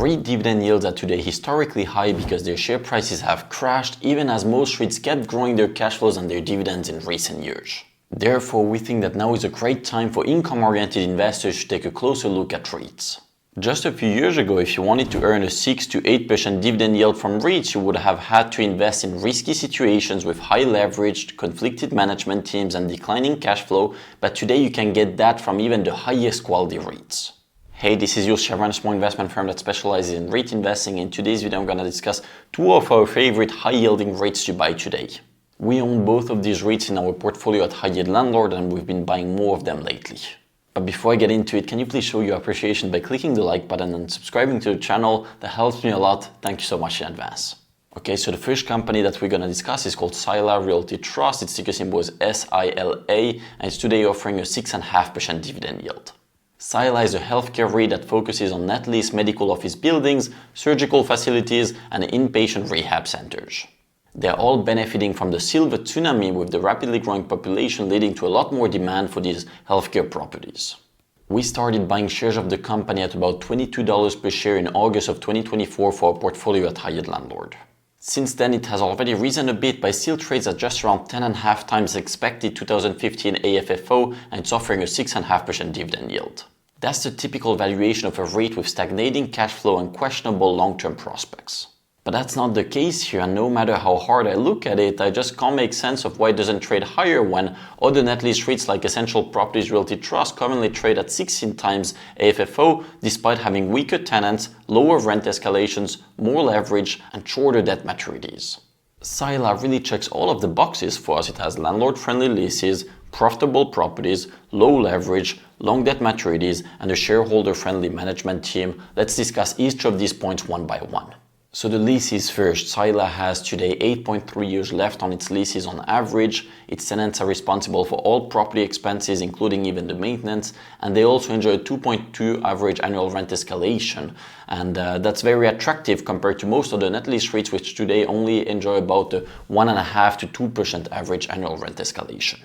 REIT dividend yields are today historically high because their share prices have crashed even as most REITs kept growing their cash flows and their dividends in recent years. Therefore, we think that now is a great time for income-oriented investors to take a closer look at REITs. Just a few years ago, if you wanted to earn a 6 to 8% dividend yield from REITs, you would have had to invest in risky situations with high leverage, conflicted management teams and declining cash flow, but today you can get that from even the highest quality REITs. Hey, this is YCHARTS, a small investment firm that specializes in REIT investing. In today's video, I'm going to discuss two of our favorite high-yielding REITs to buy today. We own both of these REITs in our portfolio at High Yield Landlord, and we've been buying more of them lately. But before I get into it, can you please show your appreciation by clicking the like button and subscribing to the channel? That helps me a lot. Thank you so much in advance. Okay, so the first company that we're going to discuss is called Sila Realty Trust. Its ticker symbol is SILA, and it's today offering a 6.5% dividend yield. Sila is a healthcare REIT that focuses on net lease medical office buildings, surgical facilities, and inpatient rehab centers. They're all benefiting from the silver tsunami, with the rapidly growing population leading to a lot more demand for these healthcare properties. We started buying shares of the company at about $22 per share in August of 2024 for our portfolio at High Yield Landlord. Since then, it has already risen a bit, but still trades at just around 10.5 times expected 2015 AFFO, and it's offering a 6.5% dividend yield. That's the typical valuation of a REIT with stagnating cash flow and questionable long-term prospects. But that's not the case here, and no matter how hard I look at it, I just can't make sense of why it doesn't trade higher when other net lease REITs like Essential Properties Realty Trust commonly trade at 16 times AFFO despite having weaker tenants, lower rent escalations, more leverage, and shorter debt maturities. Sila really checks all of the boxes for us. It has landlord-friendly leases, profitable properties, low leverage, long debt maturities, and a shareholder-friendly management team. Let's discuss each of these points one by one. So the leases first. Sila has today 8.3 years left on its leases on average. Its tenants are responsible for all property expenses, including even the maintenance, and they also enjoy a 2.2 average annual rent escalation. And that's very attractive compared to most of the net lease REITs, which today only enjoy about the 1.5 to 2% average annual rent escalation.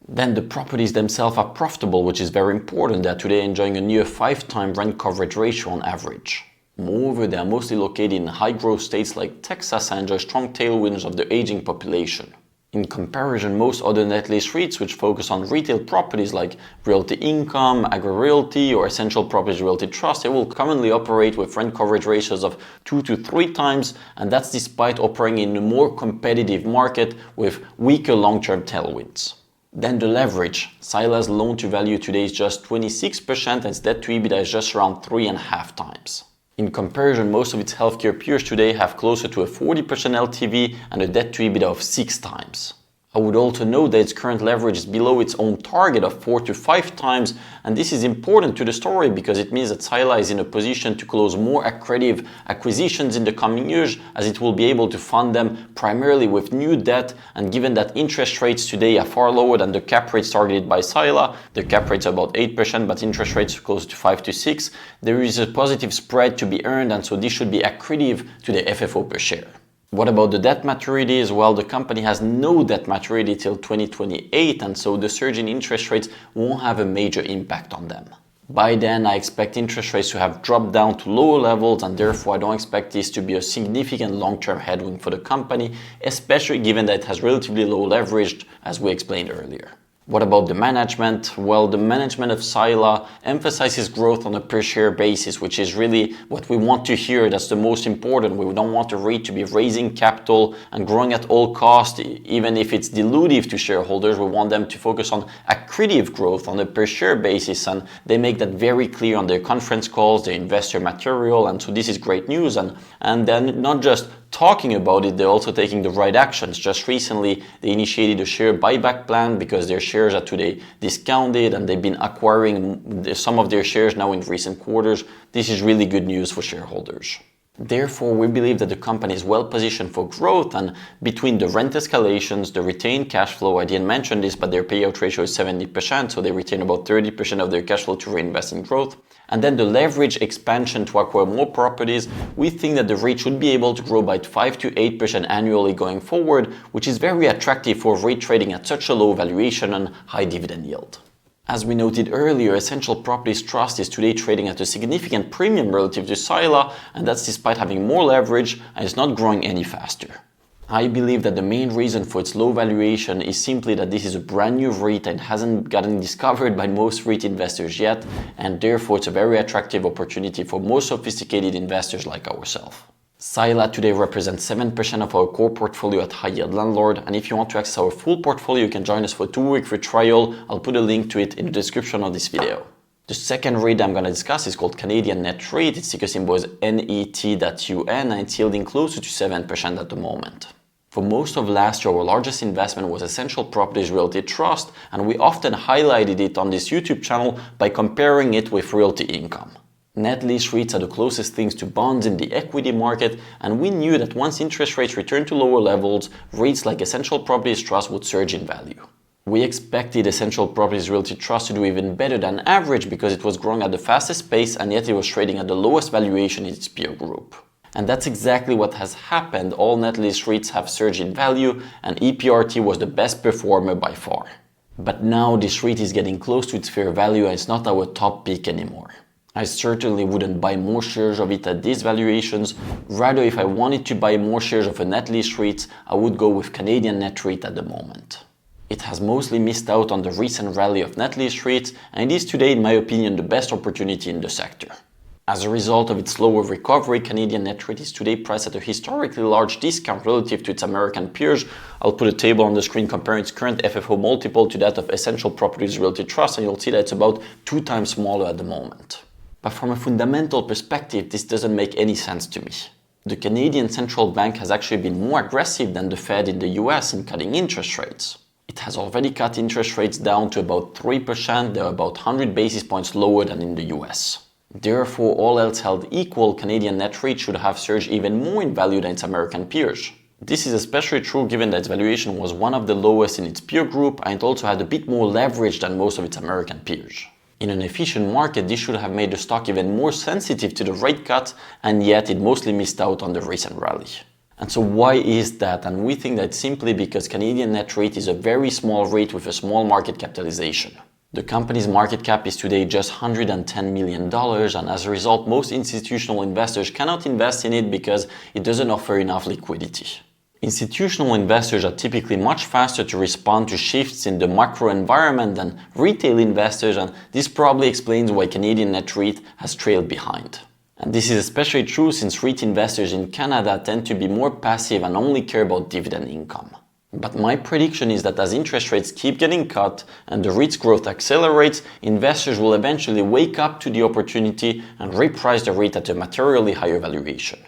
Then the properties themselves are profitable, which is very important. They're today enjoying a near 5-time rent coverage ratio on average. Moreover, they are mostly located in high-growth states like Texas and enjoy strong tailwinds of the aging population. In comparison, most other net lease REITs, which focus on retail properties like Realty Income, Agri Realty, or Essential Properties Realty Trust, they will commonly operate with rent coverage ratios of 2 to 3 times, and that's despite operating in a more competitive market with weaker long-term tailwinds. Then the leverage. Sila's loan to value today is just 26%, and its debt to EBITDA is just around 3.5 times. In comparison, most of its healthcare peers today have closer to a 40% LTV and a debt to EBITDA of 6 times. I would also note that its current leverage is below its own target of 4 to 5 times, and this is important to the story because it means that Sila is in a position to close more accretive acquisitions in the coming years, as it will be able to fund them primarily with new debt. And given that interest rates today are far lower than the cap rates targeted by Sila, the cap rates are about 8%, but interest rates close to 5 to 6, there is a positive spread to be earned, and so this should be accretive to the FFO per share. What about the debt maturities? Well, the company has no debt maturity till 2028, and so the surge in interest rates won't have a major impact on them. By then, I expect interest rates to have dropped down to lower levels, and therefore I don't expect this to be a significant long-term headwind for the company, especially given that it has relatively low leverage, as we explained earlier. What about the management? Well, the management of Sila emphasizes growth on a per share basis, which is really what we want to hear. That's the most important. We don't want a REIT to be raising capital and growing at all costs, even if it's dilutive to shareholders. We want them to focus on accretive growth on a per share basis, and they make that very clear on their conference calls, their investor material, and so this is great news. And then not just talking about it, they're also taking the right actions. Just recently, they initiated a share buyback plan because their shares are today discounted, and they've been acquiring some of their shares now in recent quarters. This is really good news for shareholders. Therefore, we believe that the company is well positioned for growth, and between the rent escalations, the retained cash flow, I didn't mention this, but their payout ratio is 70%, so they retain about 30% of their cash flow to reinvest in growth. And then the leverage expansion to acquire more properties, we think that the REIT should be able to grow by 5 to 8% annually going forward, which is very attractive for REIT trading at such a low valuation and high dividend yield. As we noted earlier, Essential Properties Trust is today trading at a significant premium relative to Sila, and that's despite having more leverage and is not growing any faster. I believe that the main reason for its low valuation is simply that this is a brand new REIT and hasn't gotten discovered by most REIT investors yet, and therefore it's a very attractive opportunity for more sophisticated investors like ourselves. Sila today represents 7% of our core portfolio at High Yield Landlord, and if you want to access our full portfolio, you can join us for a 2-week free trial. I'll put a link to it in the description of this video. The second REIT I'm going to discuss is called Canadian NAREIT. Its ticker symbol is NET.UN, and it's yielding closer to 7% at the moment. For most of last year, our largest investment was Essential Properties Realty Trust, and we often highlighted it on this YouTube channel by comparing it with realty income. Net lease REITs are the closest things to bonds in the equity market, and we knew that once interest rates returned to lower levels, REITs like Essential Properties Trust would surge in value. We expected Essential Properties Realty Trust to do even better than average because it was growing at the fastest pace, and yet it was trading at the lowest valuation in its peer group. And that's exactly what has happened. All net lease REITs have surged in value, and EPRT was the best performer by far. But now this REIT is getting close to its fair value and it's not our top pick anymore. I certainly wouldn't buy more shares of it at these valuations. Rather, if I wanted to buy more shares of a net lease REIT, I would go with Canadian NAREIT at the moment. It has mostly missed out on the recent rally of net lease REITs, and it is today, in my opinion, the best opportunity in the sector. As a result of its slower recovery, Canadian NAREIT is today priced at a historically large discount relative to its American peers. I'll put a table on the screen comparing its current FFO multiple to that of Essential Properties Realty Trust, and you'll see that it's about 2 times smaller at the moment. But from a fundamental perspective, this doesn't make any sense to me. The Canadian Central Bank has actually been more aggressive than the Fed in the US in cutting interest rates. It has already cut interest rates down to about 3%, they're about 100 basis points lower than in the US. Therefore, all else held equal, Canadian NAREIT should have surged even more in value than its American peers. This is especially true given that its valuation was one of the lowest in its peer group, and it also had a bit more leverage than most of its American peers. In an efficient market, this should have made the stock even more sensitive to the rate cut, and yet it mostly missed out on the recent rally. And so why is that? And we think that simply because Canadian NAREIT is a very small REIT with a small market capitalization. The company's market cap is today just $110 million, and as a result, most institutional investors cannot invest in it because it doesn't offer enough liquidity. Institutional investors are typically much faster to respond to shifts in the macro environment than retail investors, and this probably explains why Canadian NAREIT has trailed behind. And this is especially true since REIT investors in Canada tend to be more passive and only care about dividend income. But my prediction is that as interest rates keep getting cut and the REIT's growth accelerates, investors will eventually wake up to the opportunity and reprice the REIT at a materially higher valuation.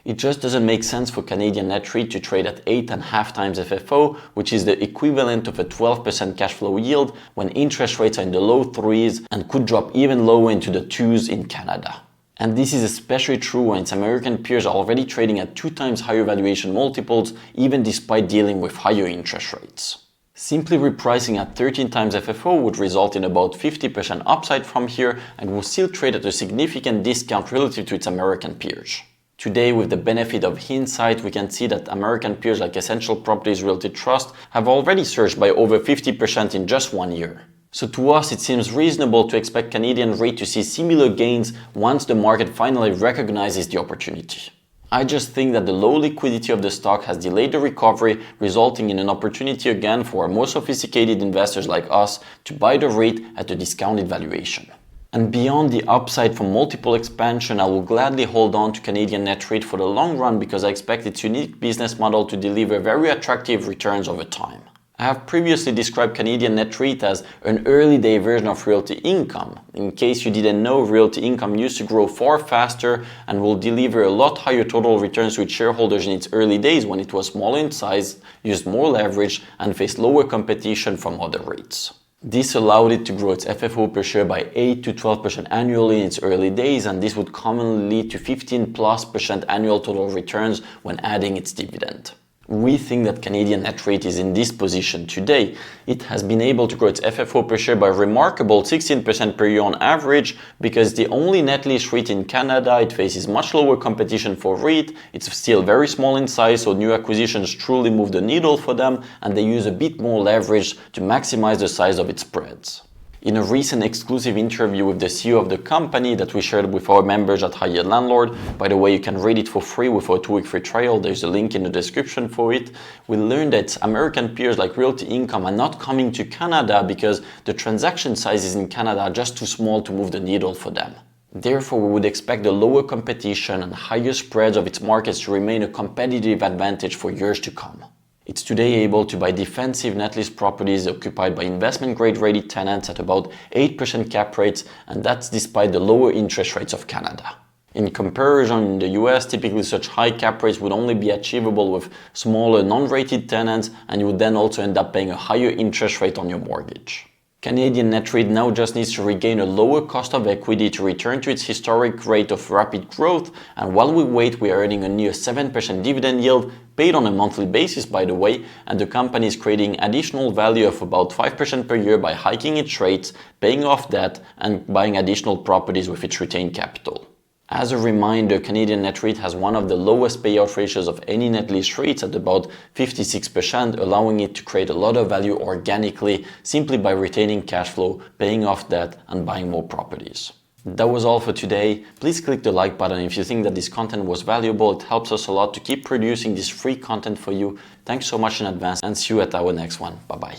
It just doesn't make sense for Canadian NAREIT to trade at 8.5 times FFO, which is the equivalent of a 12% cash flow yield when interest rates are in the low 3s and could drop even lower into the 2s in Canada. And this is especially true when its American peers are already trading at 2 times higher valuation multiples, even despite dealing with higher interest rates. Simply repricing at 13 times FFO would result in about 50% upside from here and will still trade at a significant discount relative to its American peers. Today, with the benefit of hindsight, we can see that American peers like Essential Properties Realty Trust have already surged by over 50% in just 1 year. So to us, it seems reasonable to expect Canadian REIT to see similar gains once the market finally recognizes the opportunity. I just think that the low liquidity of the stock has delayed the recovery, resulting in an opportunity again for more sophisticated investors like us to buy the REIT at a discounted valuation. And beyond the upside from multiple expansion, I will gladly hold on to Canadian NAREIT for the long run because I expect its unique business model to deliver very attractive returns over time. I have previously described Canadian NAREIT as an early day version of realty income. In case you didn't know, realty income used to grow far faster and will deliver a lot higher total returns to its shareholders in its early days when it was smaller in size, used more leverage, and faced lower competition from other REITs. This allowed it to grow its FFO per share by 8 to 12% annually in its early days, and this would commonly lead to 15+% annual total returns when adding its dividend. We think that Canadian NAREIT is in this position today. It has been able to grow its FFO per share by a remarkable 16% per year on average because the only net lease REIT in Canada. It faces much lower competition for REIT, it's still very small in size, so new acquisitions truly move the needle for them, and they use a bit more leverage to maximize the size of its spreads. In a recent exclusive interview with the CEO of the company that we shared with our members at High Yield Landlord, by the way, you can read it for free with a 2-week free trial, there's a link in the description for it, we learned that American peers like Realty Income are not coming to Canada because the transaction sizes in Canada are just too small to move the needle for them. Therefore, we would expect the lower competition and higher spreads of its markets to remain a competitive advantage for years to come. It's today able to buy defensive net lease properties occupied by investment grade rated tenants at about 8% cap rates, and that's despite the lower interest rates of Canada. In comparison, in the US, typically such high cap rates would only be achievable with smaller non-rated tenants, and you would then also end up paying a higher interest rate on your mortgage. Canadian NAREIT now just needs to regain a lower cost of equity to return to its historic rate of rapid growth, and while we wait, we are earning a near 7% dividend yield, paid on a monthly basis by the way, and the company is creating additional value of about 5% per year by hiking its rates, paying off debt, and buying additional properties with its retained capital. As a reminder, Canadian NAREIT has one of the lowest payout ratios of any net lease REITs at about 56%, allowing it to create a lot of value organically simply by retaining cash flow, paying off debt, and buying more properties. That was all for today. Please click the like button if you think that this content was valuable. It helps us a lot to keep producing this free content for you. Thanks so much in advance and see you at our next one. Bye bye.